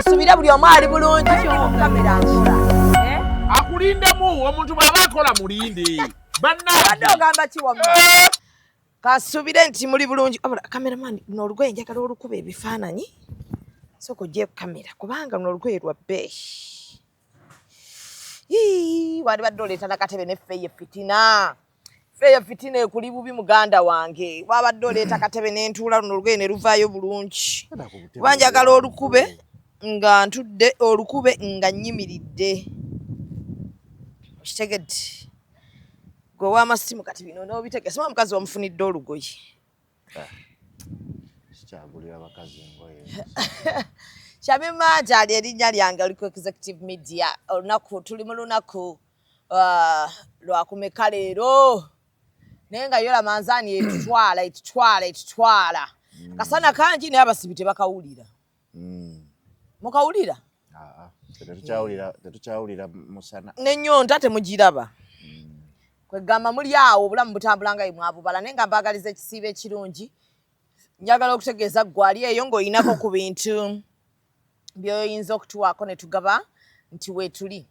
Kasubira buli omu ali bulungi kamera nkola. Akulindemu omuntu bw'aba akola mulinde. Wadde ogamba ki wamma? Kasubire nti muli bulungi. Kameramani n'olugoye njagala olukuba ebifaananyi. Sooka ogye kamera kubanga n'olugoye lwa bbeeyi. Wali badde oleeta n'akatebe n'effeeyo fitina. Feeyo fitina ekuli bubi muganda wange. Wabadde oleeta akatebe n'entuula luno olugoye ne luvaayo bulungi. Kuba njagala olukube nga ntudde olukube nga nnyimiridde. Okitegedde? Gwe w'amasimu kati bino n'obitegese. Sima omukazi wamufunidde olugoye. Sikyagulira abakazi engoye. Shamima lyali erinnya lyange oli ku Executive Media. Olunaku tuli mu lunaku lwakumeka leero. Naye nga yola manzaani etutwala. Kasana kangi naye abasibi tebakawulira. Mukawulira? Tetukyawulira musana. N'ennyonta temugiraba. Kwegamba muli awo obulamu butambula nga mwabubala naye nga mbaagaliza ekisiibo ekirungi. Njagala okutegeeza gwali eyo ng'oyinako ku bintu by'oyinza okutuwaako ne tugaba nti weetuli.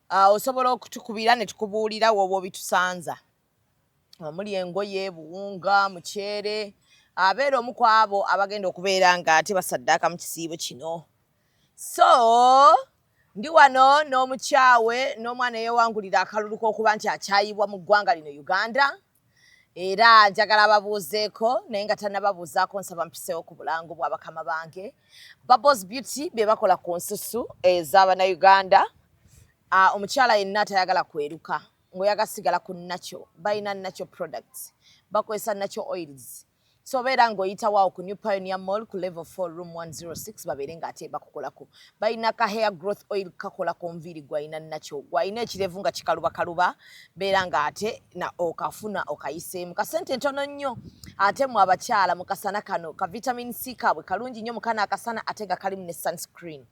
Osobola okutukubira ne tukubuulira woba obitusanza. Omuli engoye, buwunga, muceere. Abeera omu ku abo abagenda okubeera nga ate basaddaaka mu kisiibo kino. So, ndi wano n'omukyawe n'omwana eyewangulira akalulu k'okuba nti akyayibwa mu ggwanga lino Uganda. Era njagala babuuzeeko naye nga tannababuuzaako nsaba mpiseewo ku bulango bwa bakama bange. Bubbles Beauty be bakola ku nsusu ez'Abannayuganda. Omukyala yenna tayagala kweruka. Ng'oyaga sigala ku natural. Bayina natural products. Bakozesa natural oils. So beera ng'oyita waawo ku New Pioneer Mall ku level 4 room 106 babeere ng'ate bakukolako. Bayina ka hair growth oil kakola ku nviiri gwayina natural. Gwayina ekirevu nga kikaluba beera ng'ate na okafuna okayiseemu. Kasente ntono nnyo ate mu abakyala mu kasana kano ka vitamin C kabwe kalungi nnyo mu kana akasana ate nga kalimu ne sunscreen.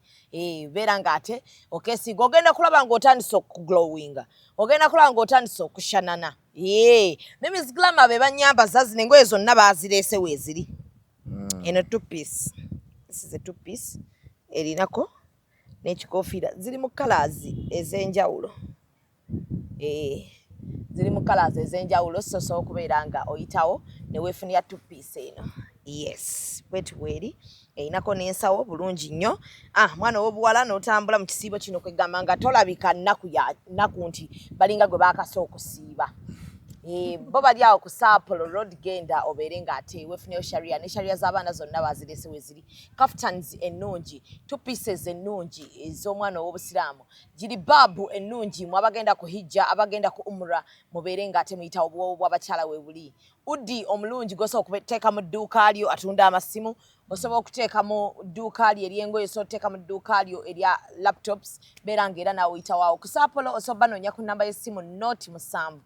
Beera ng'ate okeesiga ogenda kulaba ng'otandise okuglowinga. Ogenda kulaba ng'otandise okushanana. Ne Miss Glamour be banyamba zazine engoye zonna baazireese weeziri. Eno two piece. This is a two piece. Erinako n'ekikoofiira ziri mu colours ez'enjawulo. Ziri mu colours ez'enjawulo so osobola okubeera nga oyitawo ne weefunira two piece eno. Yes, bwetu weri. Erinako n'ensawo bulungi nnyo. Mwana ow'obuwala n'otambula mu kisiibo kino kwegamba nga tolabika nnaku nti balinga gwe baakasa okusiiba. Bo bali awo ku Sapolo Road genda obeere ng'ate weefuneyo sharia ne sharia z'abaana zonna baazirese weeziri. Kaftans ennungi, two pieces ennungi ez'omwana ow'obusiraamu. Jilibaabu ennungi mu abagenda ku hijja, abagenda ku umra mubeere ng'ate muyita obuwoowo bw'abakyala weebuli. Udi omulungi gw'osobola okuteeka mu dduuka lyo atunda amasimu. Osobola okuteeka mu dduuka lyo ery'engoye, osobola okuteeka mu dduuka lyo erya laptops. Beera ng'era naawe oyita waawo. Ku Sapolo osobola banoonya ku nnamba y'essimu noti 7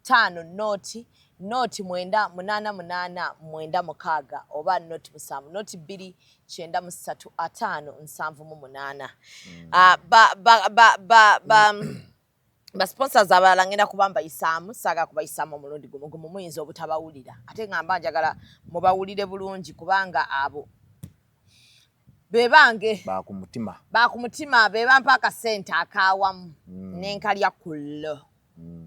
5 noti 988 oba noti 7 noti 2 9 3 5 7 ba sponsors abalala ngenda kubamba isaamu saaga kubayisaamu omulundi gumu muyinza obutabawulira ate ngamba njagala mubawulire bulungi kubanga abo bebange bakumutima bebampa akasente akawamu n'enkalya kullo.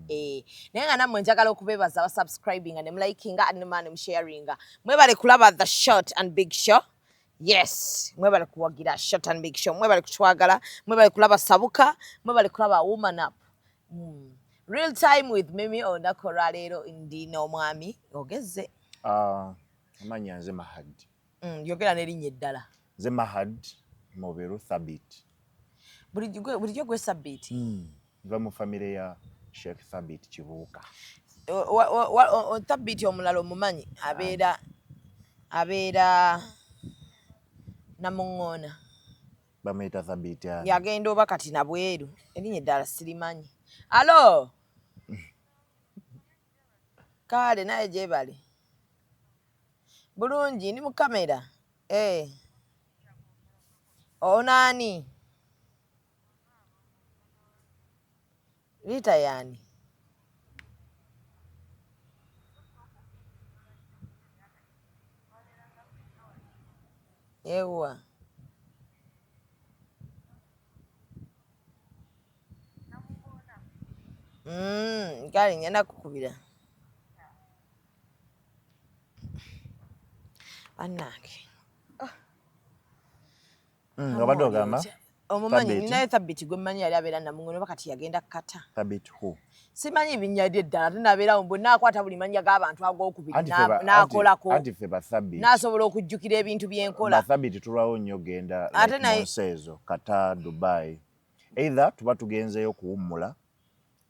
Naye nga nammwe njagala okubeebaza abasubscribinga ne mulayikinga ne musharinga. Mwebale kulaba The Short and Big Show. Yes, mwebale kuwagira Short and Big Show. Mwebale kutwagala, mwebale kulaba Sabuka, mwebale kulaba Woman Up. Real Time with Mimi olunaku olwaleero ndi n'omwami ogezze. Amanya nze Mahad. Yogera n'erinnya eddala. Nze Mahad Mubiru Thabit. Bulijjo gwe Thabit. Nva mu famire ya Sheikh Thabit Kibuuka. Thabit omulala omumanyi abeera Namuŋŋoona. Bamuyita Thabit yani. Yagenda oba kati na bweru. Erinnya eddala sirimanyi. Alo? Kale naye gyebale. Bulungi ndi mu kamera. Onaani? Rita yani. Yewa. Kale ngenda kukubira. Annange. Obadde ogamba? Omumanyi ninaye Thabiti gwe mmanyi yali abeera Namungono bakati yagenda kata. Thabiti who? Simanyi binnya lye ddala tunabeera mbwe naakwata buli mannya g'abantu ag'okubiri n'akolako. Anti ffe ba Thabiti. N'asobola okujjukira ebintu byenkola. Ba Thabiti tulwawo nnyo genda Monsezo, Kata, Dubai. Either tuba tugenzeyo kuwummula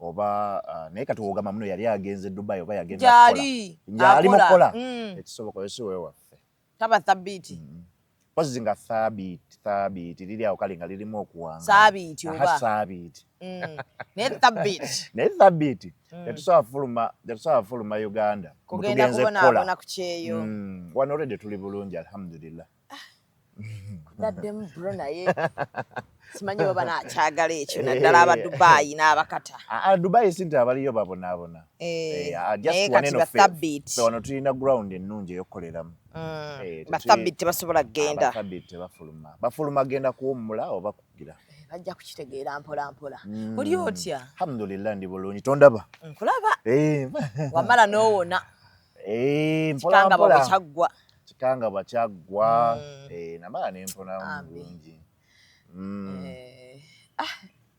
oba naye kati wogamba muno yali agenze Dubai oba yagenda kukola. Njali mukola. Ekisoboka yesiwe waffe. Taba Thabiti. Pozi nga Thabiti liri awo kale nga lirimu okuwanga. Saabiti oba. Saabiti. Ne Thabiti. Ne Thabiti. Tetusobola fuluma Uganda. Kugenda kubonaabona ku kyeyo. Wano already tuli bulungi alhamdulillah. Daddemu bro naye. Simanyi oba nakyagala ekyo naddala aba Dubai n'abakata. Dubai sinti abaliyo babonaabona. Naye kati ba Thabiti. Wano tulina ground ennungi ey'okukoleramu. Ba Thabiti tebasobola kugenda. Ba Thabiti tebafuluma. Bafuluma genda kuwummula oba kugira. Bajja kukitegeera mpola mpola. Oli otya? Alhamdulillah ndi bulungi. Tondaba? Nkulaba. Wamala n'owona. Mpola mpola. Kyaggwa. Kikanga bwakyaggwa. Namala ne mpona bulungi.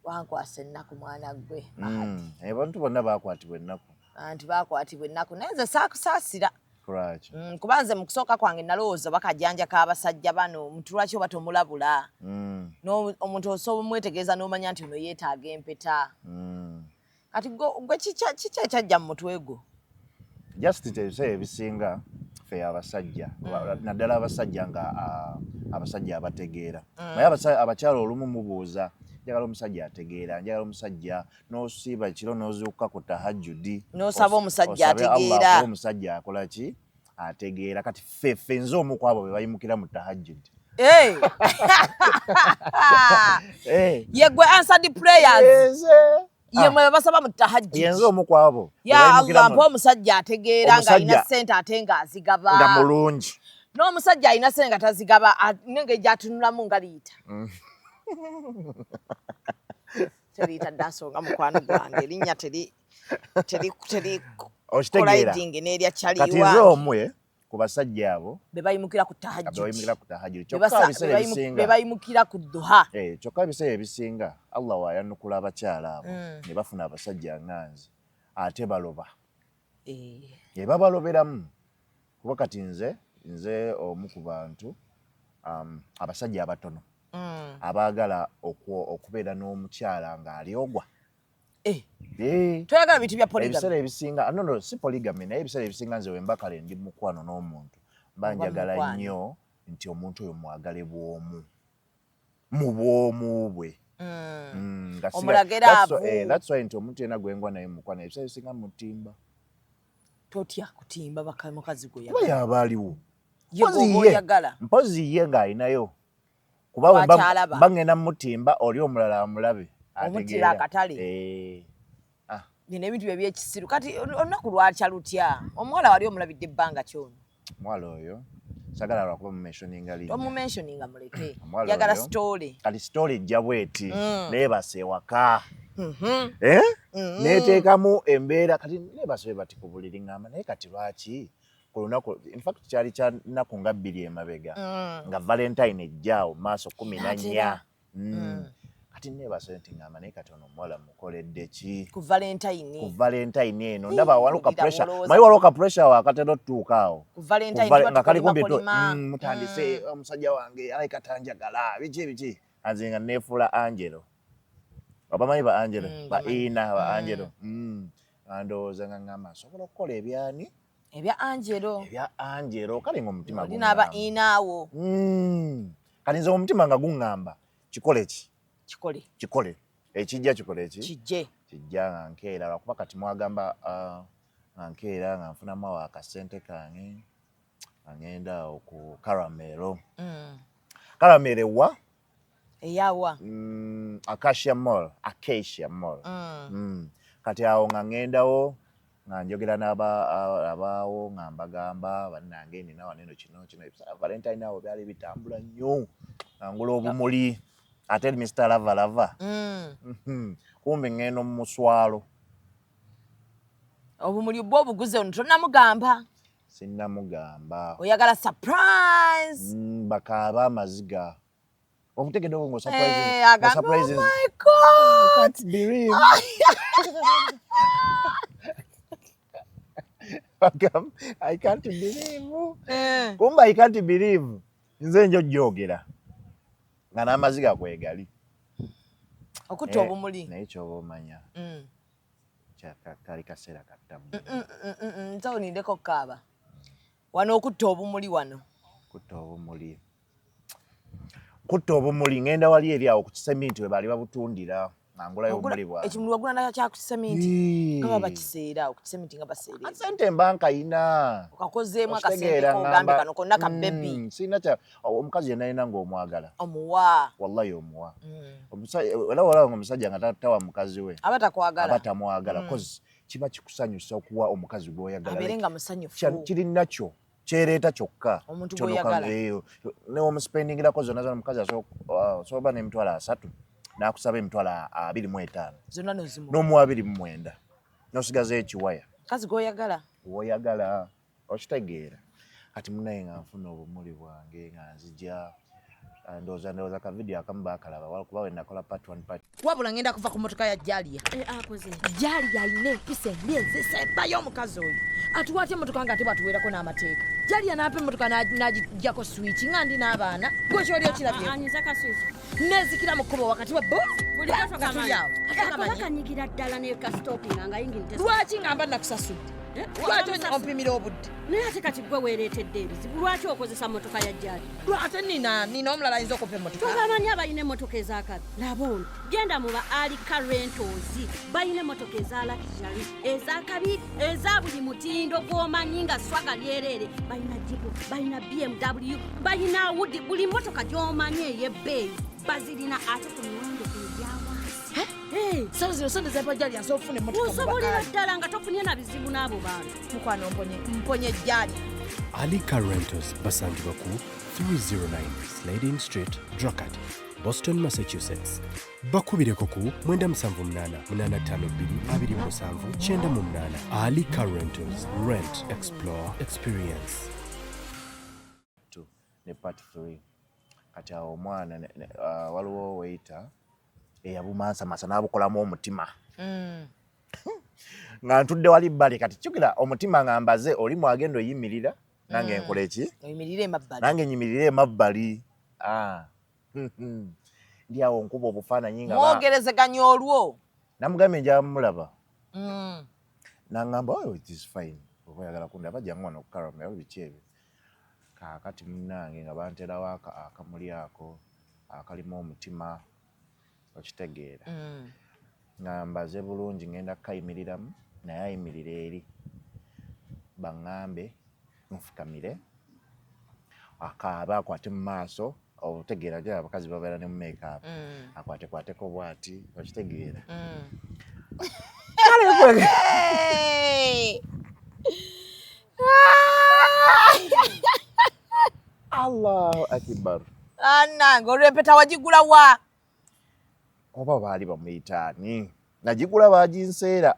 Wankwasa ennaku mwana gwe. Abantu bonna bakwatibwa ennaku. Anti bakwatibwa ennaku naye nze saakusaasira. Kuba nze mu kusooka kwange nalowooza bakajjanja k'abasajja bano omuntu lwaki oba tomulabula. Omuntu osobola omwetegereza n'omanya nti ono yeetaaga empeta. Kati gwe kiki ekyajja mu mutwe gwo? Just ebiseera ebisinga ffe abasajja naddala abasajja nga abasajja abategeera. Naye abakyala olumu mubuuza njagala omusajja ategeera, njagala omusajja n'osiiba ekiro n'ozuukuka ku tahajjudi. N'osaba omusajja ategeera. Omusajja akola ki? Ategeera. Kati ffe nze omu ku abo be bayimukira mu tahajjudi. Ye gwe answered prayers. Ye mwe basaba mu tahajjudi. Yenze omu ku abo. Ya Allah mpa omusajja ategeera ng'alina ssente ate ng'azigaba. Nga mulungi. N'omusajja alina ssente nga tazigaba nenge gy'atunulamu nga liita. Teriita ddasonga mukwano gwange erinnya teri colliding n'erya kyali wange. Kati nze omwe ku basajja abo be bayimukira ku tahajjudi. Bayimukira ku tahajjudi. Kyokka ebiseera ebisinga. Be bayimukira ku duha. Kyokka ebiseera ebisinga Allah wayanukula abakyala abo ne bafuna abasajja nganzi ate baloba. Babaloberamu. Kuba kati nze omu ku bantu abasajja abatono. Abaagala okubeera n'omukyala ng'alyogwa. Toyagala bintu bya polygamy. Ebiseera ebisinga no si polygamy naye ebiseera ebisinga nze wembakale ndi mukwano n'omuntu mba njagala nnyo nti omuntu oyo mwagale bwomu mu bwomu bwe. Omulagera abo. That's why nti omuntu yena gwengwa naye mukwano ebiseera ebisinga mutimba. Totya kutimba mukazi gwe kuba yaba aliwo. Mpozi ye ng'alinayo. Kuba bangenda mutimba oli omulala amulabe. Omutira akatale. Bino ebintu ebyekisiru. Kati olunaku lwakya lutya? Omuwala wali omulabidde ebbanga kyono. Omuwala oyo sagala lwakuba mumentioninga linnya. Omumentioninga muleke. Yagala story. Kati story ejja bweti. Neebase ewaka. Neeteekamu embeera kati neebase bati ku buliri ngamba naye kati lwaki? Olunaku in fact kyali kya nnaku nga 2 emabega nga Valentine ejjaawo maaso 14. Kati neebase nti ngamba naye kati ono omuwala mukoledde ki? Ku Valentine. Ku Valentine eno ndaba waluka pressure. Mayi waluka pressure wakatera otuuka awo. Ku Valentine nga kali kumpi mutandise omusajja wange alabika tanjagala biki. Anze nga neefuula Angelo. Abamanyi ba Angelo? Ba Ina ba Angelo. Andowooza nga ngamba nsobola okukola ebyani? Ebya Angelo. Ebya Angelo kale ng'omutima gungamba. Olina aba Inaawo. Kati nze omutima nga gungamba kikole ki? Kikole. Ekijja kikole ki? Kijja nga nkeera lwakuba kati mwagamba nga nkeera nga nfunamu awo akasente kange nga ngenda awo ku Caramelo. Caramelo wa? Eyawa? Acacia Mall. Kati awo nga ngendawo nga njogera n'abaawo nga mbagamba bannange nina wano kino Valentine awo byali bitambula nnyo nga ngula obumuli ate Mr. Lava kumbe ngendo mu muswalo Obumuli bwo obuguze ono tonnamugamba. Sinnamugamba. Oyagala surprise. Bakaaba amaziga. Obutegedde obwo Hey, surprises. Oh my God. I can't believe. I can't believe. Kumba I can't believe. Nze njo jogera. Nga n'amaziga kwegali. Okutta obumuli. Naye ky'oba omanya. Kali kaseera kattamu. Nze onindeko kaaba. Wano okutta obumuli wano. Kutta obumuli ngenda wali eri awo ku kiseminti we bali babutundira. Ngulayo obumuli bwa. Ekimuli wagula na kya ku kiseminti. Nga bakiseera ku kiseminti nga baseera. Sente mbanka ina. Okakozeemu akasente ko ogambe kano konna ka baby. Sina kya omukazi yenna yina ng'omwagala. Omuwa. Wallahi omuwa. Wala omusajja nga tawa mukazi we. Abatamwagala. Cause kiba kikusanyusa okuwa omukazi gw'oyagala. Abeerenga musanyufu. Kiri nakyo. Kyereta kyokka. Omuntu gw'oyagala. Ne omuspendingirako zonna omukazi asoba n'emitwalo 3. Nakusaba emitwalo 25. Zonna nozimu. N'omuwa 29. N'osigaza ekiwaya. Kazi gw'oyagala. Gw'oyagala. Okitegeera. Kati munaye nga nfuna obumuli bwange nga nzija. Ndowooza ka video akamu baakalaba kuba we nakola part 1 part. Wabula ngenda kuva ku motoka ya Jalia. Akoze. Jalia ayina empisa emyezi esembayo omukazi oyo. Atuwaate emotoka nga ate batuweerako n'amateeka. Jalia n'apa emotoka n'agijjako switch nga ndi n'abaana. Gwe ky'oli okirabye. Anyiza ka switch. Nezikira mu kkubo wakati wa bo. Buli kaso kamanyi. Akanyigira ddala ne ka stopping nga yingirite. Lwaki ngamba nakusasudde? Lwaki ompimira obudde? Naye ate kati gwe weereetedde ebizibu. Lwaki okozesa motoka ya Jalia? Lwate nina omulala ayinza okupa emotoka. Tobamanyi abalina emmotoka ez'akabi. Laba ono genda mu ba Alika Rentals balina emmotoka eza luxury ez'akabi eza buli mutindo gw'omanyi nga swaga lyereere. Balina Jeep, balina BMW, balina Audi, buli mmotoka gy'omanyi ey'ebbeeyi bazirina ate ku miwendo egyawansi. Sawa zino sonde zepa Jalia nsobola okufuna emmotoka. Osobolera ddala nga tofunye na bizibu n'abo bantu. Mukwano mponye Jalia. Alika Rentals basangibwa ku 309 Slade Street, Dracut, Boston, Massachusetts. Bakubireko ku 978-852-27-98. Alika Rentals. Rent, explore, experience. Ne part 3. Kati awo omwana waliwo waiter eyabumansamasa n'abukolamu omutima. Nga ntudde wali bbali kati kyukira omutima nga mbaze oli mwagenda oyimirira nange nkola eki? Oyimirire emabbali. Nange nyimirire emabbali. Ndi awo nkuba obufaananyi nga mwogerezeganya olwo. Namugambye nja mulaba. Nangamba oh it is fine. Oba oyagala kundaba jangu wano okukarama biki ebyo. Kaakati munnange nga banterawo akamuli ako akalimu omutima okitegeera. Nga mbaze bulungi ngenda kukayimiriramu naye ayimirira eri baŋŋambe nfukamire akaaba akwate mu maaso obutegeera gye abakazi babeera ne mu makeup akwatekwateko bw'ati okitegeera. Allahu akbar. Nange olwempeta wagigula wa? Oba baali bamuyitaani nagigula baginseera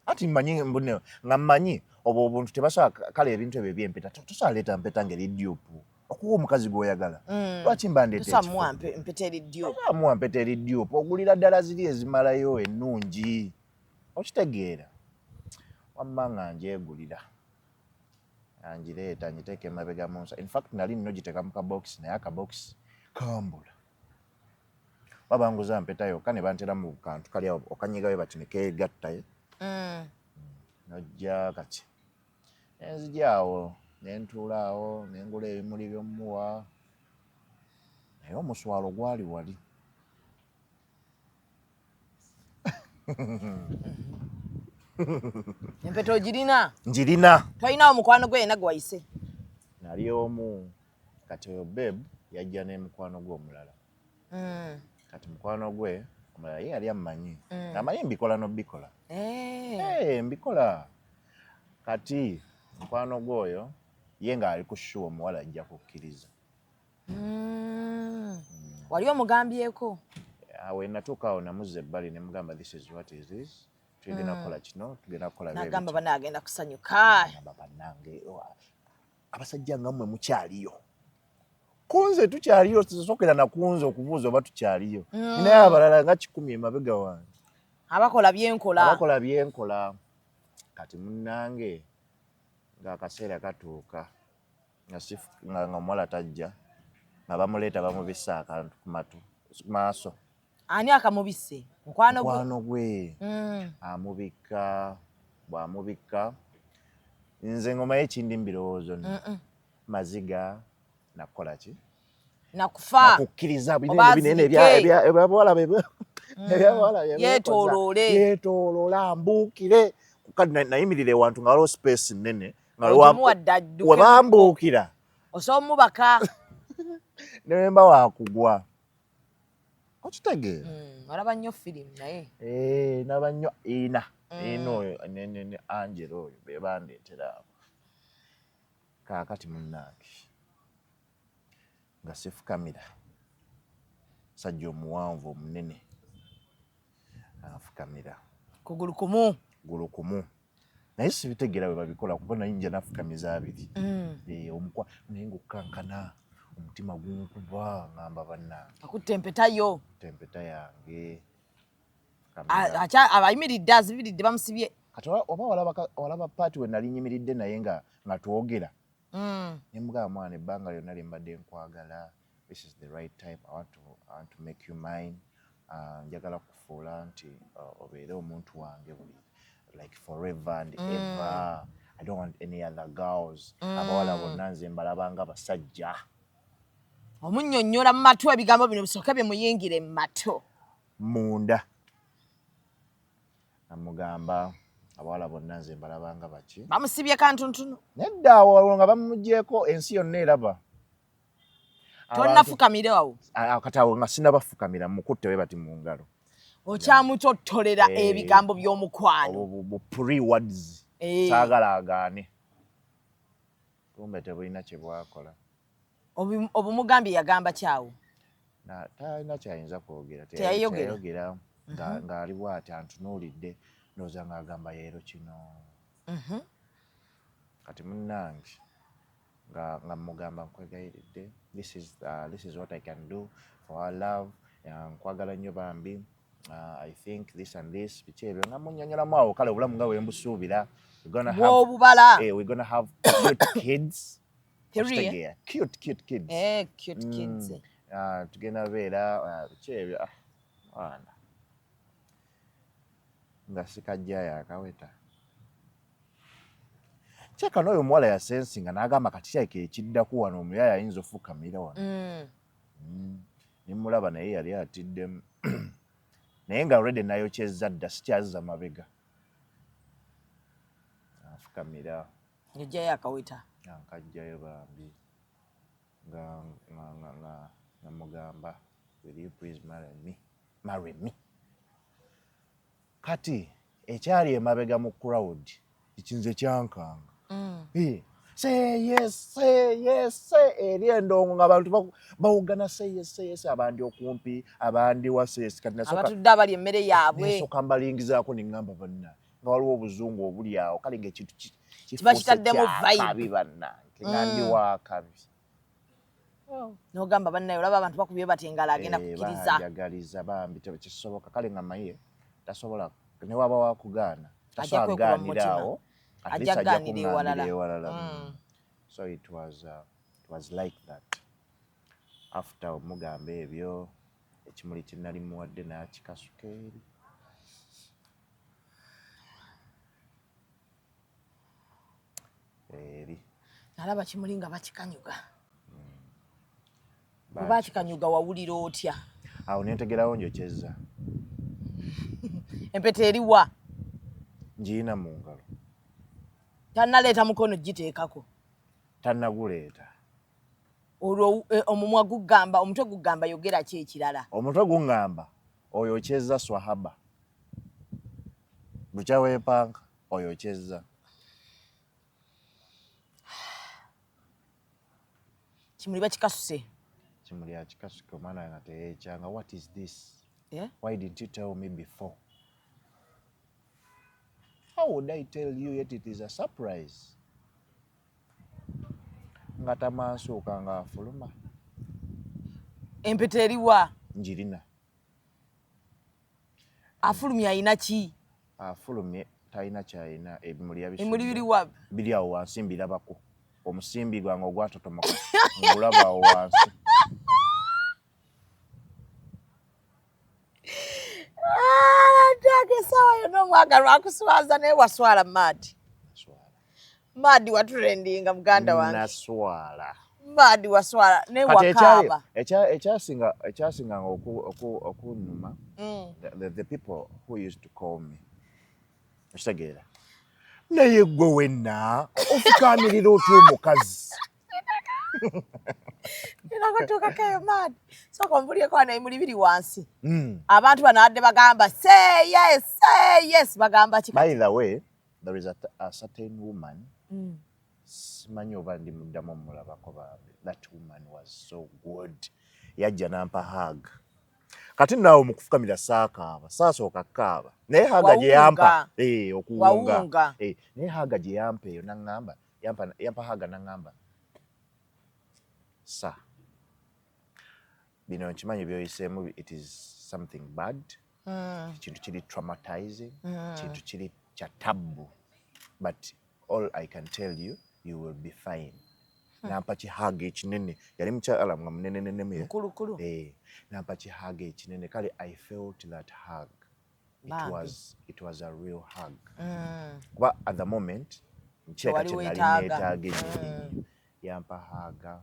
ati mmanyi mbune nga mmanyi obwo obuntu tebasobola kale ebintu ebyo ebyempeta tosobola leeta mpeta ng'eridyupu okuwa omukazi gw'oyagala. Lwaki mba ndeeta ekifo? Mpeta eridyupu. Amuwa mpeta eridyupu ogulira ddala ziri ezimalayo ennungi okitegeera. Wamma nga ngyegulira angireeta ngiteeka emabega mu nsa. In fact nali nno giteeka mu kabokisi naye akabokisi kambula. Babanguza mpeta yokka ne bantera mu kantu kali awo okanyigayo bati ne keegattayo. Nojja kati nenzija awo nentuula awo nengula ebimuli by'omuwa naye omuswalo gwali wali. Empeta ogirina? Njirina. Tolinawo mukwano gwe yenna gwe wayise? Nali omu kati oyo babe yajja n'emukwano gwe omulala. Kati mukwano gwe omulala ye yali ammanyi. Amanyi mbikola n'obikola. Mbikola. Kati mukwano gwe oyo ye nga ali ku shuwa omuwala ajja kukkiriza. Wali omugambyeko? We natuuka awo namuzza ebbali ne mugamba this is what is this. tugenda kukola kino tugenda kukola bye nagamba bana agenda kusanyuka baba nange abasajja nga mmwe mukyaliyo kunze tukyaliyo sisokera na kunze okubuuza oba tukyaliyo naye abalala nga 10 emabega wange abakola byenkola kati munnange ng'akaseera katuuka nga omuwala tajja nga bamuleeta bamubisa akantu ku maaso. Ani akamubisse? Mukwano gwe amubika bw'amubika nze ngoma y'ekindi mbirowoozo maziga nakukola ki nakufa nakukkiriza binene ebyabawala yeetooloola mbuukire kati nayimirira ewantu nga waliwo space nnene we bambuukira osobola omubaka ne wemba wakugwa okitegeera olaba nnyo firimu naye naba nnyo ino oyo ne Angela oyo be bandeetera abo kaakati munnange nga sifukamira sajja omuwanvu omunene afukamira kugulu kumu naye sibitegeera bwe babikola kuba nayinja nafukamiza abiri omukwa naye ngaokkankana omutima gunkuba ngamba bannange akutte empetayo tempeta yange abayimiridde azibiridde bamusibye kati oba olaba paati we nali nyimiridde naye nga twogera ne mugamba mwana ebbanga lyonna lye mbadde nkwagala this is the right time I want to make you mine njagala kufuula nti obeere omuntu wange buli like forever and ever I don't want any other girls abawala bonna nze mbalabanga basajja omunnyonnyola mu matu ebigambo bino bisooke bimuyingire mu matu munda namugamba abawala bonna nze mbalabanga baki bamusibye kantuntunu nedda awo nga bamuggyeko ensi yonna eraba tonnafukamire awo kati awo nga sinnabafukamira mukutte we bati mu ngalo okyamutottolera ebigambo by'omukwano bu pre-words saagala agaane kumbe tebulina kye bwakola obumugambye yagamba kyawo talina kyayinza kwogera teyayogera ng'ali bw'ati antunuulidde ndowooza ng'agamba yeero kino kati munnange nga mugamba nkwegayiridde this is what I can do for our love nkwagala nnyo bambi I think this and this biki ebyo nga munnyonnyolamu awo kale obulamu nga bwembusuubira bw'obubala we're gonna have cute kids cute kids cute kids tugenda beera biki ebyo wana nga sikajjayo akaweta kyeka n'oyo omuwala yasensinga n'agamba kati kyayika ekiddaku wano omuyaya ayinza ofukamira wano nimulaba naye yali atiddemu naye nga already nayokyezza dda sikyazza mabega afukamira ng'ejjayo akaweta nkajjayo bambi nga namugamba will you please marry me kati ekyali emabega mu crowd ekinze kyankanga say yes eri endongo ng'abantu bawugana say yes abandi okumpi abandi wasesi kati abatudde abali emmere yaabwe nesooka mbalingizaako ne ŋŋamba banna nga waliwo obuzungu obuli awo kale ng'ekintu kiba kitaddemu kabi bannange nga ndi wakabi n'ogamba bannaye olaba abantu bakubye batengala agenda kukkiriza banjagaliza bambi tekisoboka kale nga maye tasobola ne waba wakugaana tasobola kugaanira awo ajja kugaanira ewalala so it was like that after omugamba ebyo ekimuli kinali muwadde n'akikasuka eri nalaba kimuli nga bakikanyuga bwe bakikanyuga wawulira otya awo nentegerawo njokyezza empeta eriwa ngiina mu ngalo tannaleeta mukono giteekako tannaguleeta olwo omumwa gugamba omutwe gugamba yogera ki ekirala omutwe guŋŋamba oyokyezza swahaba bukyaweepanka oyokyezza kimuli bakikasuse kimuli akikasuke omwana nga teyeekyanga what is this yeah? Why didn't you tell me before how would I tell you yet it is a surprise? Nga tamansooka nga afuluma. Empeta eriwa? Njirina. Afulumya ayina ki? Afulumye talina kyayina ebimuli yabisumba. Ebimuli biriwa? Biri awo wansi mbirabako. Omusimbi gwange ogwatotomoka ngulaba awo wansi. Ndage sawa yona omwagalwa akuswaza naye waswala Maadi. Maadi waturendinga muganda wange. Naswala. Maadi waswala ne wakaba. Ekyasinga okunuma. The people who used to call me. Kitegeera. Naye gwe wenna ofukaanirira otya omukazi. Ninakotuuka keyo Maadi. Sooka onvulyeko wano ebimuli biri wansi. Abantu banaadde bagamba say yes bagamba ki? By the way, there is a certain woman. Simanyi oba ndi muddamu omulabako bambi. That woman was so good. Yajja nampa hug. Kati naawe mu kufukamira saakaaba saasooka kaaba naye haga gye yampa okuwunga naye haga gye yampa eyo naŋŋamba yampa haga naŋŋamba sa bino nkimanyi byoyiseemu it is something bad kintu kiri traumatizing kintu kiri kya tabbu but all I can tell you you will be fine. Nampa kihaga ekinene yali mukyala nga munenenenemu mukulu nampa kihaga ekinene kale I felt that hug. It was a real hug. Kuba at the moment nkyeka kyenali neetaaga ennyo yampa haga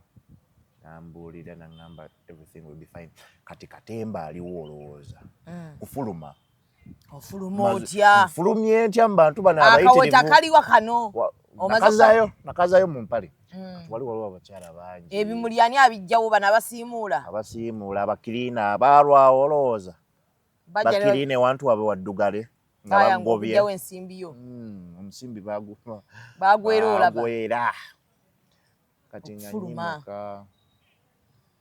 nambuulira naŋŋamba everything will be fine. Kati Katemba aliwo olowooza kufuluma ofuluma otya nfulumye ntya mu bantu bano abayitirivu akaweta kaliwa kano nakazayo mu mpale. Waliwo abakyala bangi. Ebimuli ani abijjawo bano abasiimuula abakiriina abalwawo olowooza bakiriine wantu wabe waddugale nga bagobye ensimbi yo omusimbi bagwera kati nga nyimuka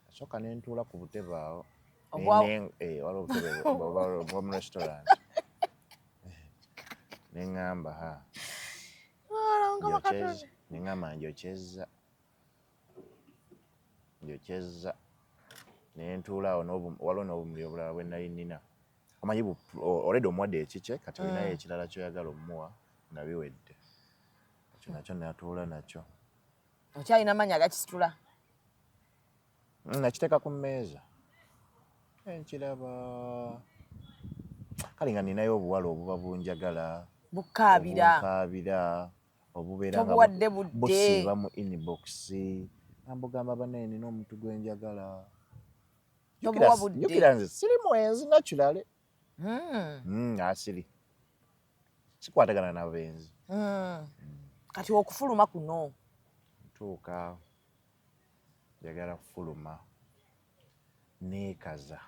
asooka nentuula ku butebe awo waliwo obutebe bwa mu restaurant neŋŋamba neŋŋamba njokyezza nentuula awo waliwo n'obumuli obulala bwe nali nnina omanyi already omuwadde ekike kati olinayo ekirala kyoyagala omuwa nga biwedde ekyo nakyo natuula nakyo. Okyalina mannya agakisitula? Nakiteeka ku mmeeza nkiraba kale nga ninayo obuwala obuba bunjagala bukaabira obubeera nga tobuwadde budde busiiba mu inbox nambugamba bannaye nina omuntu gwenjagala jukira nze siri mwenzi naturally asiri sikwatagana na benzi kati okufuluma kuno tuuka njagala kufuluma neekaza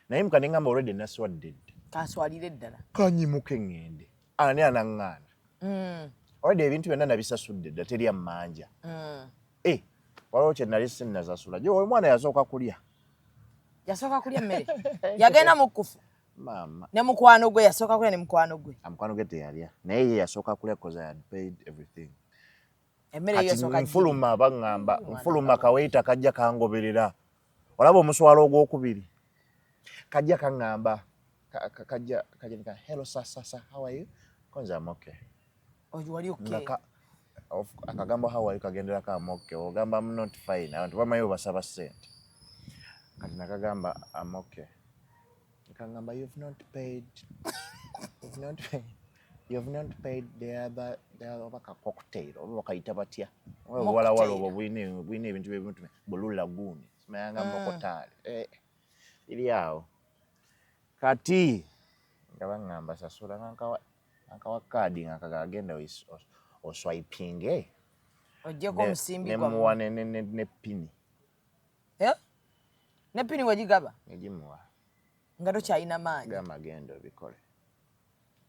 naye muka neŋŋamba already naswadde kaswalire ddala kanyimuke ŋŋende ani anaŋŋaana already ebintu byonna nabisasudde dda teri ammanja waliwo kye nali sinnasasula jo omwana yasooka kulya emmere yagenda mukkufu maama ne mukwano gwe yasooka kulya ne mukwano gwe teyalya naye ye yasooka kulya because I had paid everything. Emmere yasooka nfuluma baŋŋamba nfuluma kaweita kajja kangoberera olaba omuswalo ogwokubiri kajja kaŋŋamba kajja hello sasa how are you konza I'm okay wali okay akagambo how are you kagenderako I'm okay ogamba I'm not fine abantu bamanyi basaba ssente kati nakagamba I'm okay kangamba you've not paid the other cocktail oba bakayita batya walawala oba bwine ebintu byebintu bulula guuni simayanga mokotaali iri awo kati nga baŋŋamba sasula nkawa kaadi nga kagagenda oswipinge ojjeko omusimbi nemuwa ne pini ne pini wegigaba egimuwa nga tokyalina maanyi gamba genda obikole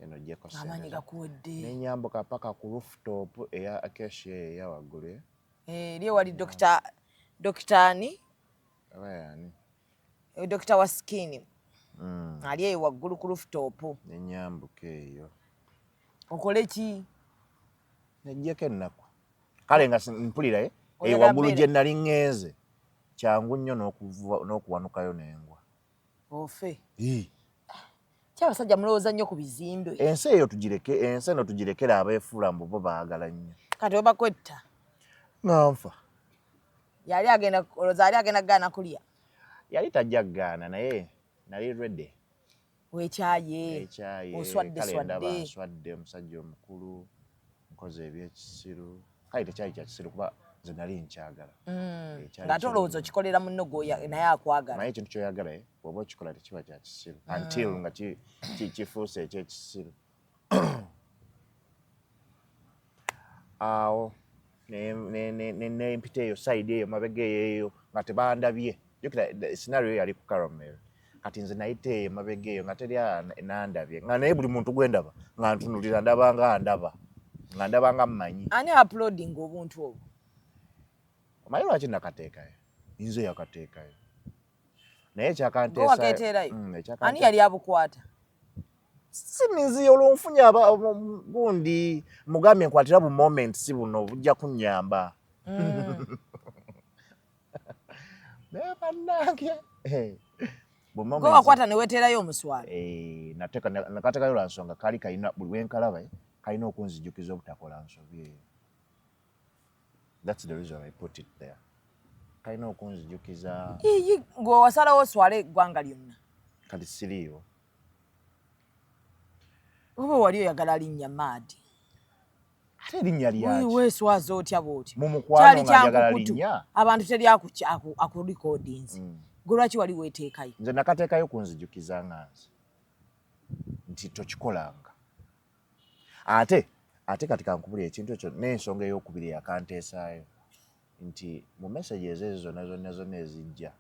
eno ojjeko amaanyi gakuwedde nenyambuka paka ku rooftop eya Acacia eya waggulu eri ewali dokita ani dokita wa skin ali eyo waggulu ku rooftop nenyambuka eyo okole ki nejjeko ennaku kale nga mpulira waggulu gye nali ŋŋenze kyangu nnyo n'okuwanukayo n'engwa ofe kyabasajja mulowooza nnyo ku bizimbe ensi eno tugirekera abeefuula mbu bo baagala nnyo kati obakwetta nga nfa yali agenda kugaana kulya yali tajja kugaana naye nali ready weekyaye oswadde nswadde omusajja omukulu nkoze ebyekisiru kale tekyali kya kisiru kuba nze nali nkyagala ng'ate olowooza okikolera munno naye akwagala naye ekintu kyoyagala bw'oba okikola tekiba kya kisiru until nga kifuuse ekyekisiru awo nempita eyo sayidi eyo mabega eyo nga tebandabye jukira scenario yali ku Caramel kati nze nayita eyo mabega eyo nga teri nandabye nga naye buli muntu gwendaba nga ntunulira ndaba nga mmanyi ani uploading obuntu obwo omanyi lwaki nakateekayo nze yakateekayo naye kyakanteesaayo ani yali abukwata simizi olwonfunye gundi mugambye nkwatira bu moment si buno bujja kunyamba bannange gwe wakwata ne weteerayo omuswalo nakateekayo lwa nsonga kaali kalina buli wenkalaba kalina okunzijukiza obutakola nsobi eyo. That's the reason I put it there. Kalina okunzijukiza gwe wasalawo oswale eggwanga lyonna kati siriiwo oba wali oyagala linnya maadi ate erinnya lyaki weeswaza otya bwoti mu mukwano ng'ajagala linnya abantu teri akurecordings gwe lwaki wali weeteekayo nze nakateekayo kunzijukiza nga nze nti tokikolanga ate kati kankubulira ekintu ekyo n'ensonga ey'okubiri yakanteesaayo nti mu messages ezo zonna ezijja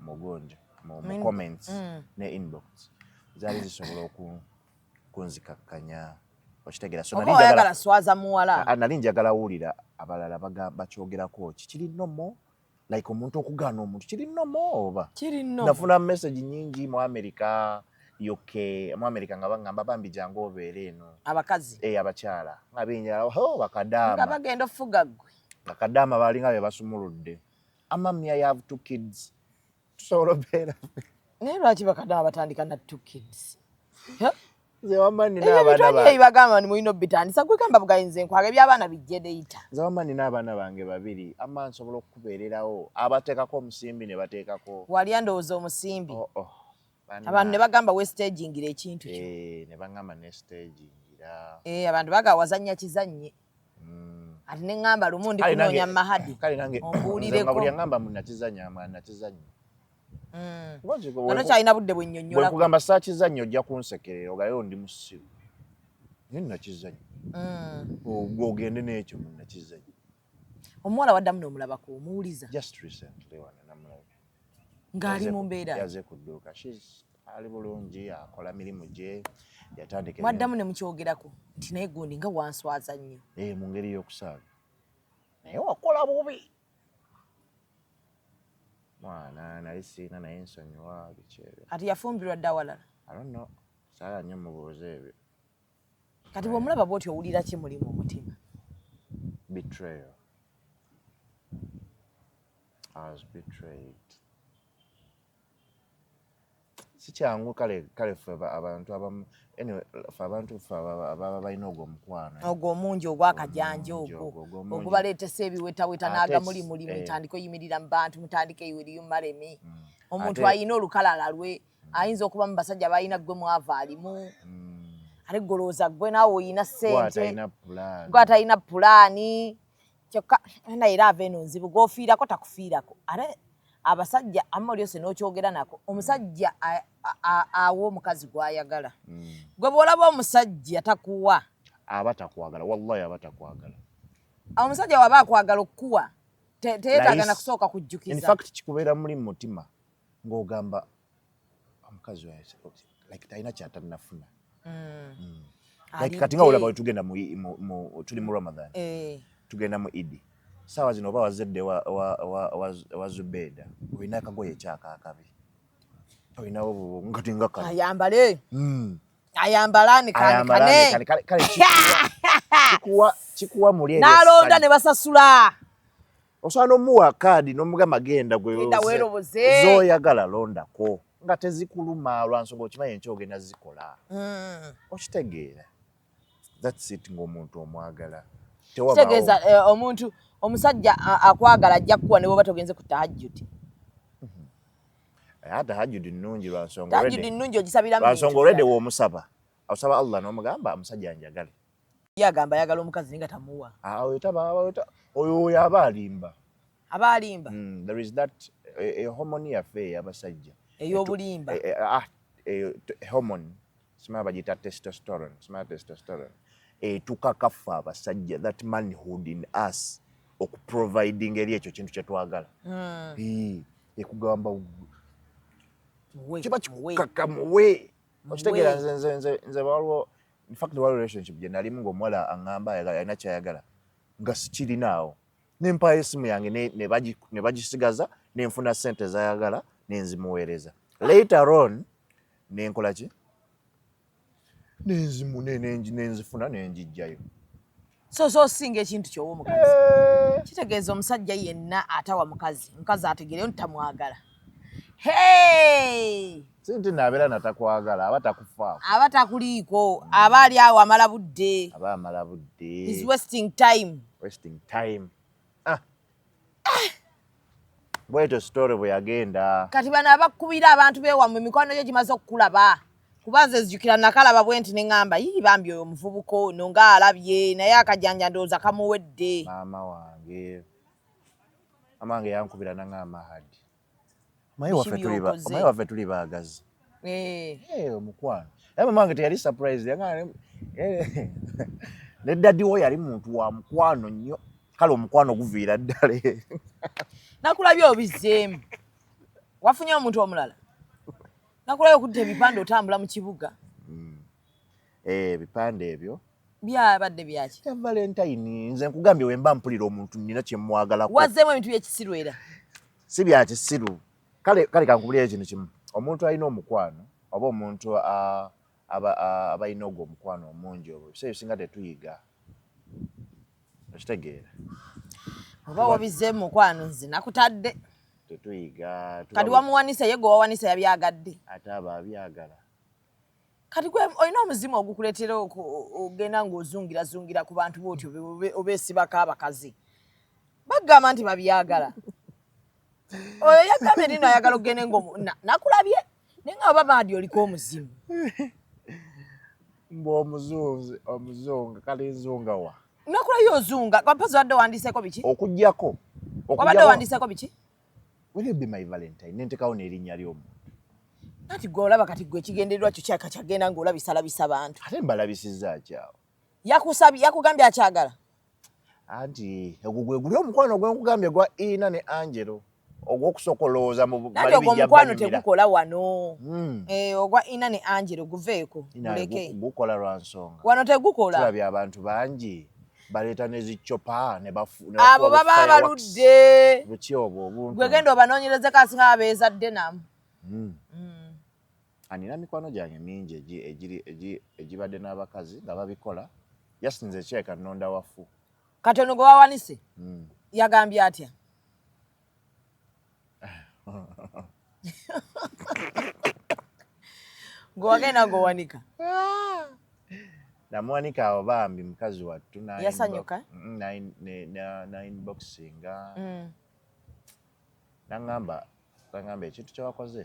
mu gonja mu comments ne inbox zaali zisobola kunzikakkanya okitegeera so oyagala swaza muwala nali njagala wulira abalala bakyogerako kiri nnomo like omuntu okugaana omuntu kiri nnomo oba nafuna message nyingi mu America UK mu America nga bagamba bambi jangu obeere eno abakazi abakyala nga binjala bakadaama nga bagenda ofuga ggwe bakadaama balinga be basumuludde amamya you have 2 kids tusobola obeera naye lwaki bakadaama batandika na 2 kids nze wamani n'abaana bange bagamba ni mulina obitandisa gwegamba bugayinze nkwaga eby'abaana bijje deyita nze wamani n'abaana bange babiri amma nsobola okukubeererawo abateekako omusimbi ne bateekako wali andowooza omusimbi abantu ne bagamba westagingira ekintu kyo ne bagamba ne stagingira abantu baga wazannya kizannye ati ne ŋŋamba lumu ndi kunoonya mahadi ombuulireko buli aŋŋamba munakizannya nakizannya ano kyalina budde bwennyonnyola kugamba saakizannya ojja kunsekerera ogayo ndi musiru naye nakizannya ogende n'ekyo munakizannya omuwala waddamu n'omulabako omuwuliza just recently namulaba ng'ali mu mbeera yaze ku dduuka ali bulungi akola mirimu gye yatandika mwaddamu ne mukyogerako nti naye gundi nga wanswaza nnyo mu ngeri y'okusaaga naye wakola bubi mwana nali siina naye nsonyiwa bikyebyo kati yafumbirwa dda awalala alonno saala nnyo mubuuza ebyo kati bw'omulaba bw'oti owulira ki mulimu omutima betrayal I was betrayed si kyangu kale ffe abantu abamu anyway ffe abantu ffe ababa balina ogwo omukwano ogwo omungi ogwakajanja ogwo ogubaleetesa ebiwetaweta n'agamuli mutandika oyimirira mu bantu mutandika eyiweriyumalemi omuntu ayina olukalala lwe ayinza okuba mu basajja balina gwe mwava alimu ate golooza gwe naawe oyina ssente gwe atalina pulaani kyokka enda era ava eno nzibu gwofiirako takufiirako ate abasajja amma olyose n'okyogera nako omusajja awa omukazi gw'ayagala gwe bw'olaba omusajja takuwa aba takwagala wallahi aba takwagala omusajja waba akwagala okukuwa teyeetaaga na kusooka kujjukiza in fact kikubeera muli mu mutima ng'ogamba omukazi like talina kyatanafuna like kati nga olaba tugenda tuli mu Ramadan tugenda mu Idi saawa zino oba wazedde wa Zubedah olina akagoye kyakaakabi olinawo ngati nga kale ayambale ayambalane kane kale chikuwa muli nalonda ne basasula osobola n'omuwa kaadi n'omugamba genda weeroboze z'oyagala londako nga tezikuluma lwansonga okimanyi enkya ogenda zikola okitegeera that's it ng'omuntu omwagala kitegeeza omuntu omusajja akwagala ajja kukuwa ne bwoba togenze ku tahajjudi tahajjudi nnungi lwansonga ogisabira lwansonga olwedde w'omusaba osaba Allah n'omugamba omusajja anjagale yagamba ayagala omukazi naye nga tamuwa oyo aba alimba there is that a hormone affair y'abasajja ey'obulimba hormone simanya bagiyita testosterone etukakafa abasajja that manhood in us okuproviding eri ekyo kintu kye twagala ekugamba kiba kikukaka muwe okitegeera nze waliwo in fact waliwo relationship gye nalimu ng'omuwala aŋŋamba alina kyayagala nga sikirinaawo nempayo esimu yange ne bagisigaza nenfuna ssente zayagala nenzimuweereza later on nenkola ki nenzifuna nenjijjayo so osinga ekintu kyowa omukazi kitegeeza omusajja yenna atawa mukazi ategeereyo nti tamwagala sinti naabeera natakwagala aba takufaako aba takuliiko aba ali awo amala budde is wasting time bwetyo story bwe yagenda kati bano abakubira abantu bewammwe emikwano gye gimaze okukulaba kubanza ezijukira nakalaba bwe nti neŋŋamba bambi oyo omuvubuka ono ng'alabye naye akajanja ndowooza kamuwedde maama wange yankubira naŋŋamba hadi omayi waffe tuli baagazi omukwano naye maama wange teyali surprise ne daddi wo yali muntu wa mukwano nnyo kale omukwano guviira ddala nakulabye obizzeemu wafunye omuntu omulala nakulabye okudde ebipande otambula mu kibuga ebipande ebyo byabadde byaki Valentine nze nkugambye wemba mpulira omuntu nnina kye mwagalako wazzeemu ebintu byekisiru era si bya kisiru kale kankubulira ekintu kimu omuntu alina omukwano oba omuntu abalina ogwo omukwano omungi obwo ebiseera ebisinga tetuyiga okitegeera oba wabizzeemu mukwano nze nakutadde tetuyiga kati wamuwanise ye gwe wawanise yabyagadde ate aba abyagala kati gwe olina omuzimu ogukuleetera ogenda ng'ozungirazungira ku bantu bootyo obeesibako abakazi bagamba nti babyagala oyo yagambye nino ayagala ogende nakulabye naye nga oba baadi oliko omuzimu omuzunga kale nzunga wa nakulabye ozunga mpazi wadde wandiseeko biki okujjako wabadde wandiseeko biki will you be my Valentine nentekawo n'erinnya ly'omuntu nati gwe olaba kati gwe ekigendererwa kyo kyaka kyagenda ng'olabisalabisa bantu ate mbalabisizza akyawo yakugambye akyagala anti ogwo gwe guli omukwano gwe nkugambye gwa Ina ne Angelo ogw'okusokolooza mu nati ogwo omukwano tegukola wano ogwa Ina ne Angelo guveeko guleke gukola lwa nsonga wano tegukola tulabye abantu bangi baleeta nezicopa abo baba abaludde buki obwo obuntu gwe genda obanoonyerezeko asinga abeezadde namu anina mikwano gyange mingi egibadde n'abakazi nga babikola yasinze ekyeka nnonda wafu katono gwe wawanise yagambye atya gwe wagenda gwewanika namuwanika awo bambi mukazi wattu yasanyuka nainboxinga naŋŋamba ekintu kyewakoze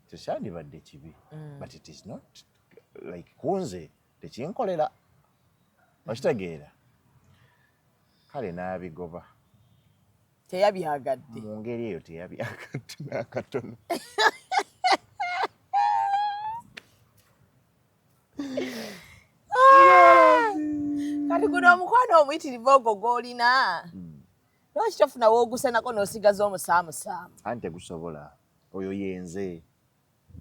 tekyandibadde kibi but it is not like kunze tekinkolera okitegeera kale n'abigoba teyabyagadde mu ngeri eyo teyabyagadde n'akatono kati guno omukwano omuyitirivu ogwo gw'olina lwaki tofuna woogusenako n'osigaza omusaamusaamu anti tegusobola oyo yenze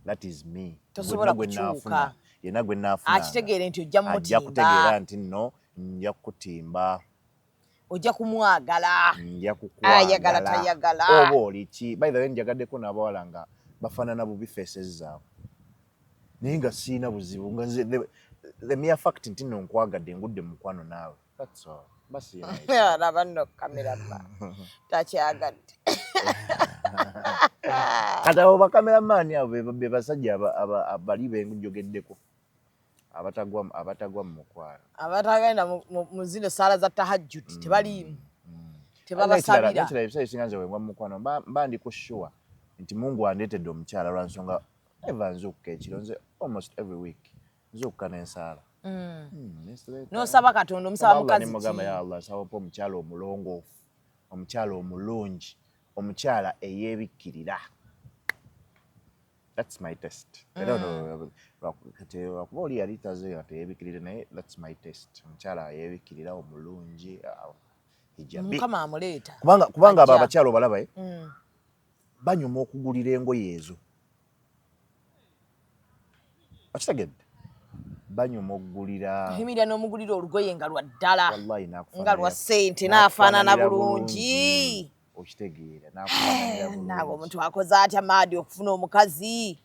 that is me tosobola kukyuka yenna gwe nnaafuna akitegeere nti ojja ajja kutegeera nti nno nja kukutimba ojja kumwagala nja kukwagala ayagala tayagala oba oli ki by the way njagaddeko n'abawala nga bafaanana bubi faces zaabwe Ninga sina buzibu nga the mere fact nti nno nkwagadde ngudde mukwano naawe. That's all. Basi ya nabanno kamera ba. Takyagadde. Kata abo bakameramani abo be basajja abali benjogeddeko. Abatagwa mu mukwano. Abatagenda mu zino sala za tahajjud tebali. Tebabasabira. Nekira ebisale singanze wengwa mu mukwano mbandi ko sure nti Mungu andetedde omukyala lwansonga eva nzuukuka ekiro nze almost every week nzuukuka n'ensala. N'osaba Katonda omusaba mukazi ki? Mugamba ya Allah nsaba omukyala omulongoofu, omukyala omulungi, omukyala eyeebikkirira. That's my test. I don't know. Wakuba oli yali taze ate yeebikkirira naye that's my test. Omukyala eyeebikkirira omulungi hijabi. Mukama amuleeta. Kubanga abo abakyala obalaba banyuma okugulira engoye ezo. Okitegedde? Banyuma okugulira Himirya n'omugulira olugoye nga lwa ddala. Wallahi nakufaanana. Nga lwa ssente n'afaanana bulungi. Okitegeera n'akufaananira bulungi. Naawe omuntu akoze atya maadi okufuna omukazi.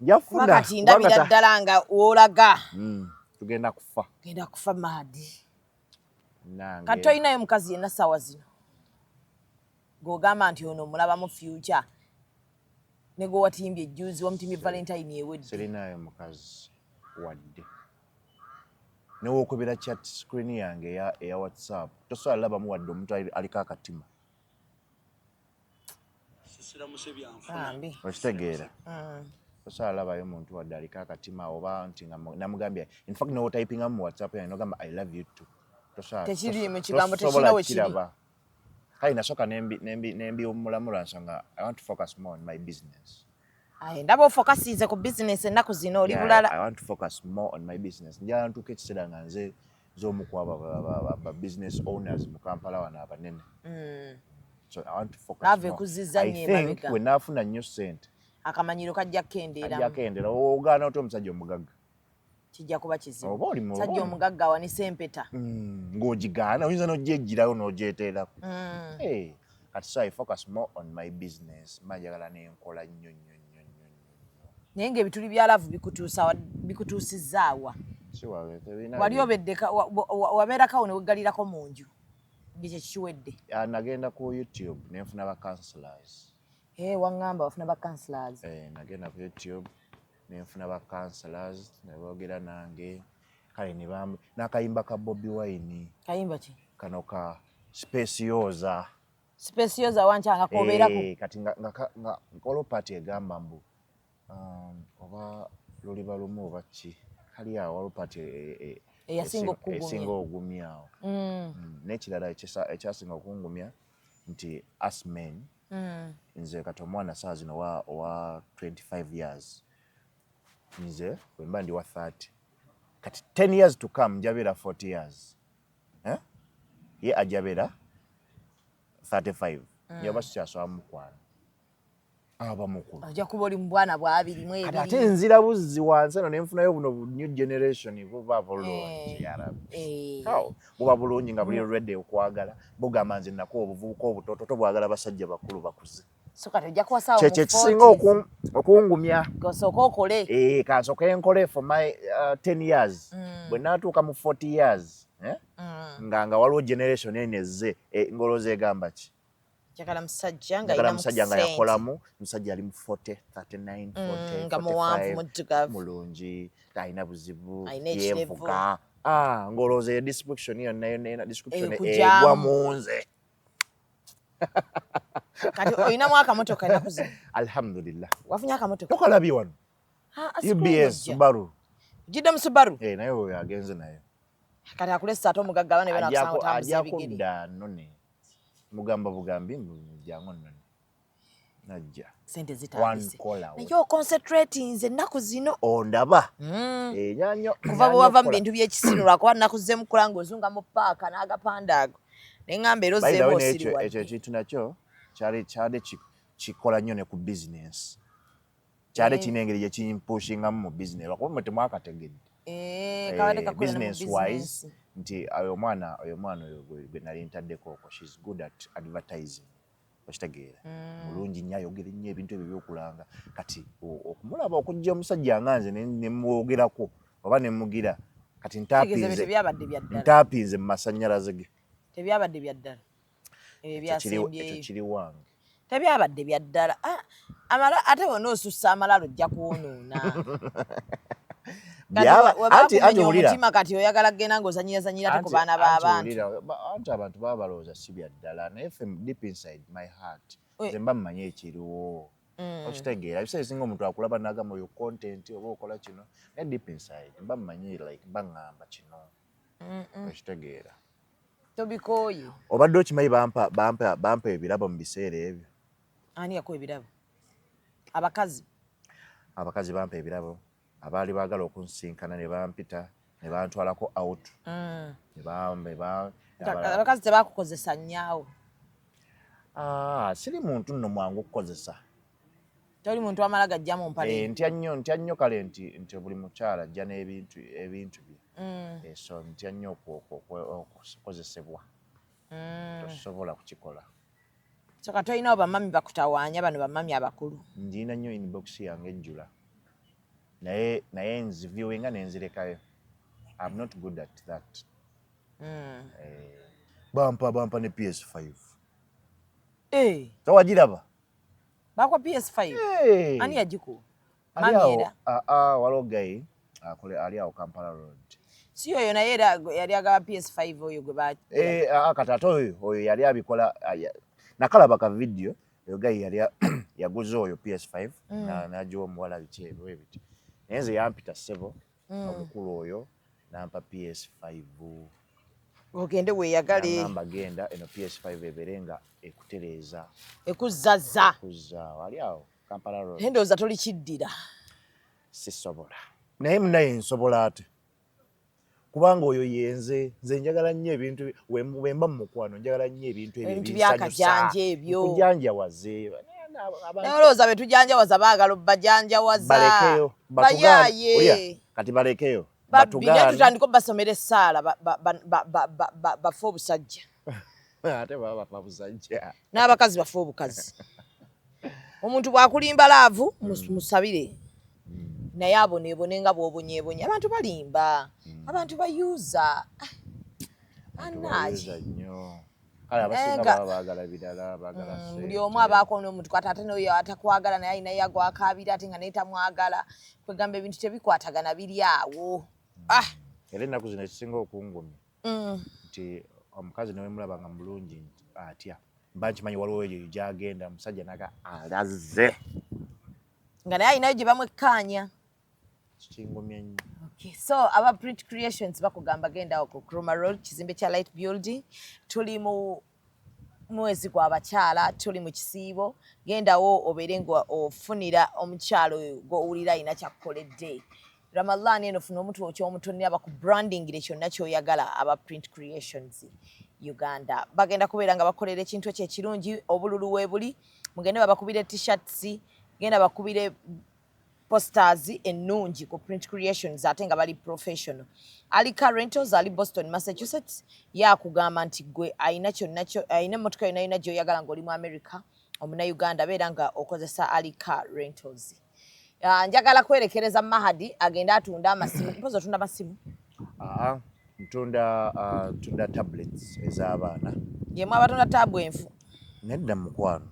Njafuna. Kati ndabira ddala nga w'olaga. Tugenda kufa. Genda kufa maadi. Nange. Kati olinayo mukazi yenna ssaawa zino. G'ogamba nti ono omulaba mu future. Ne gwe watimbye ejjuuzi wamutimbye Valentine ewedde. Sirinayo mukazi wadde. Newokubira chat screen yange eya WhatsApp. Tosobola labamu wadde omuntu aliko akatima. Okitegeera? Tosobola labayo omuntu wadde aliko akatima oba nti namugambye. In fact no typinga mu WhatsApp yange nogamba I love you too. Tekiri mu kigambo tekina we kiri. Kale nasooka nembi omulamula nsonga I want to focus more on my business. Ndaba ofokasize ku business ennaku zino oli bulala. I want to focus more on my business. Njala ntuuka ekiseera nga nze z'omu ku aba business owners mu Kampala wano abanene. So I want to focus more. I think we naafuna nnyo ssente. Akamanyiro kajja kendeera. Kajja kendeera. Ogaana otya omusajja omugagga? Kijja kuba kizibu. Oba oli mu sajja omugagga awanise empeta. Ng'ogigaana oyinza n'ogyegirawo n'ogyeteerako. Kati so I focus more on my business. Manjagala n'enkola nnyo. Naye ng'ebituli bya laavu bikutuusizaawa. Wali obeddeka wabeerakawo ne weggalirako mu nju. Ng'ekyo kikiwedde. Nagenda ku YouTube ne nfuna ba counselors. Waŋŋamba wafuna ba counselors. Nagenda ku YouTube ne nfuna ba counselors ne boogera nange. Kale ne bambi n'akayimba ka Bobi Wine. Kayimba ki? Kano ka Specioza. Specioza wankyanga k'obeerako. Kati nga nkola party egamba mbu oba luliba lumu oba ki kali awo waliwo party esinga okugumya awo. N'ekirala ekyasinga okungumya nti us men nze kati omwana saa zino owa 25 years nze bwe mba ndi wa 30 kati 10 years to come njabeera 40 years ye ajabeera 35 yaba sikyasoba mukwano aba mukulu ajja kuba oli mu bwana bwa 22 kati ate nzira buzzi wansi eno ne nfunayo buno new generation buba bulungi yarabi buba bulungi nga buli ready okwagala bugamba nze nako obuvubuka obutoto tobwagala basajja bakulu bakuze so kati ojja kuwasaawo mu 40 kisinga okungumya gasooka okole kansooka enkole for my 10 years bwe naatuuka mu 40 years nga waliwo generation eno ezze ngoloza egamba ki njagala musajja nga yakolamu musajja ali mu 40 39 40 nga muwanvu muddugavu mulungi talina buzibu yeevuga ngoloza eyo description yonna description egwa mu nze kati olinamu akamotoka ennaku zino alhamdulillah wafunye akamotoka tokalabye wano UBS Subaru jidde mu Subaru naye oyo agenze nayo kati akulesa ate omugagga bane bena akusanga otambuza ebigere ajakudda none mugamba bugambi jangu none najja sente zitandise naye concentrating ennaku zino ondaba enyanyo kuva bwe wava mu bintu by'ekisinulwa kuba nnaku zemu kulanga ozunga mu paaka n'agapanda ago neŋŋamba era ozzeemu osiriwadde ekyo ekintu nakyo kyali kikola nnyo ne ku business kyali kirina engeri gye kimpushingamu mu business lwakuba mwe temwakategedde business wise nti oyo mwana oyo gwe nali ntaddeko okwo she's good at advertising okitegeera mulungi nnyo ayogera nnyo ebintu ebyo byokulanga kati okumulaba okujja omusajja nganze ne mwogerako oba ne mugira kati ntaapinze mu masannyalaze ge tebyabadde bya ddala ekyo kiri wange tebyabadde bya ddala ate wonna osussa amalalo ojja kwonoona anti omutima kati oyagala kgenda ng'ozanyirazanyira ate ku baana b'abantu anti abantu baba balowooza si bya ddala naye ffe deep inside my heart nze mba mmanyi ekiriwo okitegeera ebiseera ebisinga omuntu akulaba n'agamba oyo content oba okola kino naye deep inside mba mmanyi like mba ŋŋamba kino okitegeera tobikooye obadde okimanyi bampa ebirabo mu biseera ebyo ani yakuwa ebirabo abakazi bampa ebirabo abaali baagala okunsinkana ne bampita ne bantwalako out abakazi tebakukozesa nnyawo siri muntu nno mwangu okukozesa toli muntu amala gajja mu mpale ntya nnyo kale nti buli mukyala ajja n'ebintu bye so ntya nnyo okukozesebwa tosobola kukikola soka tolinawo bamami bakutawaanya bano bamami abakulu ndina nnyo inbox yange ejjula naye nziviewinga nenzirekayo. I'm not good at that. Bampa ne PS5. Tawagiraba? Bakwa PS5? Ani yagiko? Mami waliwo gayi ali awo Kampala Road. Si oyo naye yali agaba PS5 oyo gwe ba katato oyo yali abikola nakalaba ka video oyo gayi yali yaguze oyo PS5 nagiwa omuwala biki ebyo ebiti. Naye nze yampita ssebo omukulu oyo nampa PS5. Ogende weeyagale. Namba genda eno PS5 eberenga ekutereeza. Ekuzzaza. Ali awo Kampala Road. Endowooza toli kiddira. Sisobola. Naye munaye nsobola ate. Kubanga oyo yenze nze njagala nnyo ebintu wemba mu mukwano njagala nnyo ebintu ebyo byakajanja ebyo. Kujanjawaze. Olowooza be tujanjawaza baagala obbajanjawaza. Balekeyo. Bayaye. Kati balekeyo. Batugane tutandika basomera essaala bafe obusajja. Ate baba bafa busajja. N'abakazi bafe obukazi. Omuntu bwakulimba laavu musabire. Naye aboneebone nga bw'obonyeebonye. Abantu balimba. Abantu bayuuza. Anaaji. Kale abasinga baba baagala birala baagala ssente. Buli omu abaako n'omuntu kwata ate n'oyo atakwagala naye alina yagwakaabira ate nga naye tamwagala. Kwegamba ebintu tebikwatagana biri awo. Era ennaku zino ekisinga okungumya nti omukazi newe mulaba nga mulungi atya mba nkimanyi waliwo eyo gyagenda omusajja naga alaze nga naye alinayo gye bamwekkaanya. Kikingumya nnyo. So aba Print Creations bakugamba genda ku Kroma Road kizimbe kya Light Building. Tuli mu mwezi gw'abakyala, tuli mu kisiibo. Gendawo obeere ng'ofunira omukyalo gw'owulira alina kyakkoledde. Ramadan eno funa omuntu okyomutonera baku brandingire kyonna kyoyagala aba Print Creations Uganda. Bagenda kubeera nga bakolera ekintu ekyo ekirungi obululu weebuli. Mugende babakubire t-shirts, genda bakubire posters ennungi ku Print Creations ate nga bali professional. Ali Car Rentals ali Boston, Massachusetts. Yakugamba nti gwe ayina kyonna ayina emmotoka yonna gy'oyagala ng'oli mu America omuna Uganda beera nga okozesa Ali Car Rentals. Njagala kwerekereza Mahadi agenda atunda amasimu. Mpozo tunda masimu? Tunda tablets ez'abaana. Yemwe abatunda tabu enfu. Nedda mukwano.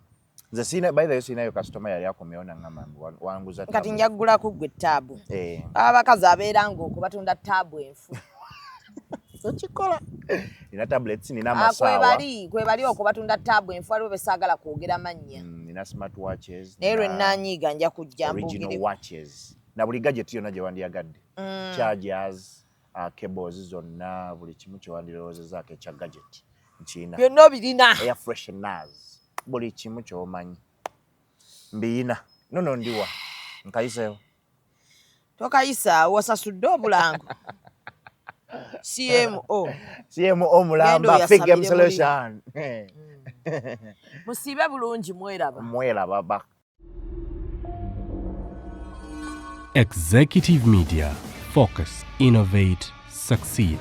Nze sina by the way sinayo customer yali akomyewo nangamba wanguza tabu. Kati njagula ku gwe tabu. Abakazi abeera ng'okubatunda tabu enfu. Kikola. Nina tablets nina amasawa. Kwebali okubatunda tabu enfu aliwo besaagala kwogera mannya. Nina smart watches. Naye lwennaanyiiga nja kujja original watches. Na buli gadget yonna gye wandiyagadde. Chargers, cables zonna buli kimu kye wandirowoozezaako ekya gadget. Nkina. Byonna birina. Air fresheners. Buli kimu ky'omanyi. Mbiyina. Nono ndiwa. Nkayiseewo. Tokayisa wasasudde obulango. CMO mulamba Figem Solution. Musibe bulungi mweraba ba. Executive Media. Focus, innovate, succeed.